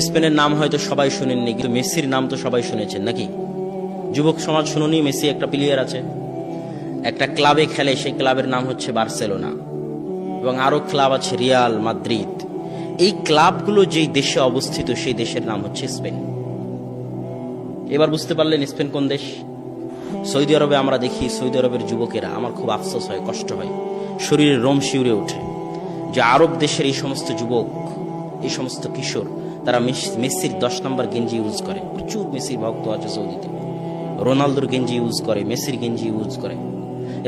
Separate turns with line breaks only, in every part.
স্পেনের নাম হয়তো সবাই শুনেননি, কিন্তু মেসির নাম তো সবাই শুনেছেন নাকি? যুবক সমাজ শুনুনি, মেসি একটা প্লেয়ার আছে, একটা ক্লাবে খেলে, সেই ক্লাবের নাম হচ্ছে বার্সেলোনা, এবং আরো ক্লাব আছে রিয়াল মাদ্রিদ। এই ক্লাবগুলো যেই দেশে অবস্থিত সেই দেশের নাম হচ্ছে স্পেন। এবার বুঝতে পারলেন স্পেন কোন দেশ? সৌদি আরবে আমরা দেখি, সৌদি আরবের যুবকেরা, আমার খুব আফসোস হয়, কষ্ট হয়, শরীরে রোম শিউরে ওঠে যে আরব দেশের এই সমস্ত যুবক, এই সমস্ত কিশোর, তারা মেসির 10 নম্বর গেঞ্জি ইউজ করে। প্রচুর মেসির ভক্ত আছে সৌদিতে, রোনালদোর গেঞ্জি ইউজ করে, মেসির গেঞ্জি ইউজ করে,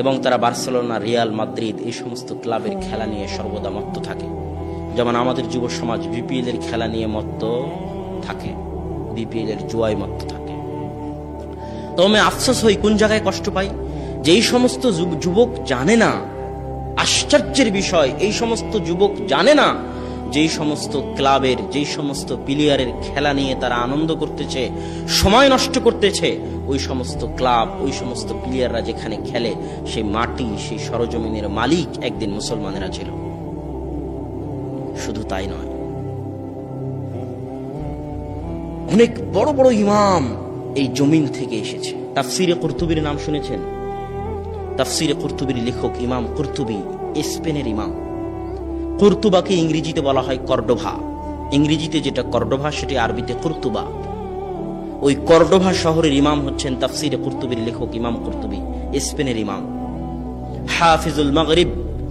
এবং তারা বার্সেলোনা, রিয়াল মাদ্রিদ এই সমস্ত ক্লাবের খেলা নিয়ে সর্বদা মত্ত থাকে। যেমন আমাদের যুব সমাজ বিপিএল এর খেলা নিয়ে মত্ত থাকে, বিপিএল এর জুয়ায় মত্ত থাকে। তো আমি আফসোস হই, কোন জায়গায় কষ্ট পাই, যে এই সমস্ত যুবক জানে না, আশ্চর্যের বিষয়, এই সমস্ত যুবক জানে না যেই সমস্ত ক্লাবের, যেই সমস্ত প্লেয়ারের খেলা নিয়ে তারা আনন্দ করতেছে, সময় নষ্ট করতেছে, ওই সমস্ত ক্লাব, ওই সমস্ত প্লেয়াররা যেখানে খেলে, সেই মাটি, সেই সরজমিনের মালিক একদিন মুসলমানেরা ছিল। শুধু তাই নয়, অনেক বড় বড় ইমাম এই জমিন থেকে এসেছে। তাফসিরে কুরতুবীর নাম শুনেছেন? তাফসিরে কুরতুবীর লেখক ইমাম কুরতুবী স্পেনের ইমাম। কুরতুবাকে ইংরেজিতে বলা হয় কর্ডোভা। ইংরেজিতে যেটা কর্ডোভা, সেটি আরবিতে কুরতুবা। ওই কর্ডোভা শহরের ইমাম হচ্ছেন তাফসিরে কুরতুবীর লেখক ইমাম কুরতুবী, স্পেনের ইমাম। হাফিজুল মাগরিব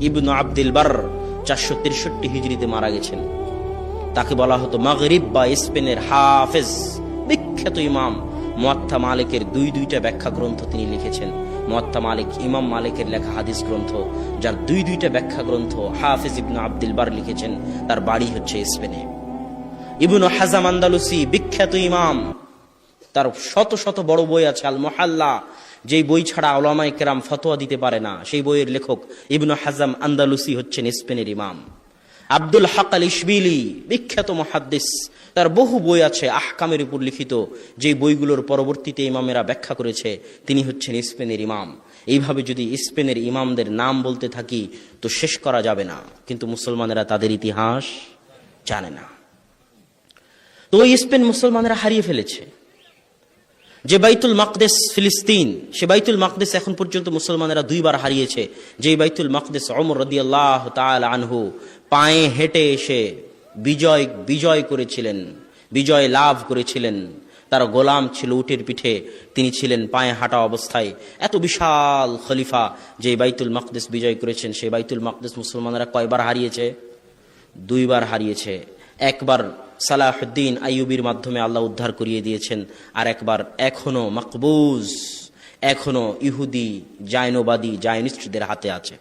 ইবনু আব্দুল বার 463 হিজরিতে মারা গেছেন। তাকে বলা হতো মাগরিব বা স্পেনের হাফেজ, বিখ্যাত ইমাম। মুয়াত্তা মালিকের দুইটা ব্যাখ্যা গ্রন্থ তিনি লিখেছেন। মুয়াত্তা মালিক, ইমাম মালিকের লেখা হাদিস গ্রন্থ, যার দুইটা ব্যাখ্যা গ্রন্থ হাফেজ ইবনু আব্দুল বার লিখেছেন। তার বাড়ি হচ্ছে স্পেনে। ইবনু হাজাম আন্দালুসি, বিখ্যাত ইমাম, তার শত শত বড় বই আছে, আল মুহাল্লা, যেই বই ছাড়া উলামায়ে কেরাম ফতোয়া দিতে পারে না, সেই বইয়ের লেখক ইবনু হাজাম আন্দালুসি হচ্ছেন স্পেনের ইমাম। আব্দুল হক আল ইশবিলি, বিখ্যাত মুহাদ্দিস, তার বহু বই আছে আহকামের উপর লিখিত, যে বইগুলোর পরবর্তীতে ইমামেরা ব্যাখ্যা করেছে, তিনি হচ্ছেন স্পেনের ইমাম। এইভাবে যদি স্পেনের ইমামদের নাম বলতে থাকি তো শেষ করা যাবে না, কিন্তু মুসলমানেরা তাদের ইতিহাস জানে না। তো ওই স্পেন মুসলমানেরা হারিয়ে ফেলেছে। যে বাইতুল মাকদেস ফিলিস্তিন, সে বাইতুল মাকদেস এখন পর্যন্ত মুসলমানেরা 2 বার হারিয়েছে। যে বাইতুল মাকদেস ওমর রাদিয়াল্লাহু তাআলা আনহু পায়ে হেঁটে এসে বিজয় করেছিলেন, বিজয় লাভ করেছিলেন। তার গোলাম ছিল উটের পিঠে, তিনি ছিলেন পায়ে হাঁটা অবস্থায়। এত বিশাল খলিফা যে বাইতুল মাকদেস বিজয় করেছেন, সেই বাইতুল মাকদেস মুসলমানেরা কয়বার হারিয়েছে? 2 বার হারিয়েছে। একবার সালাহুদ্দিন আইয়ুবীর মাধ্যমে আল্লাহ উদ্ধার করিয়ে দিয়েছেন, আর একবার এখনো মাকবুজ, এখনো ইহুদি জায়নবাদী জায়নিস্টদের হাতে আছে।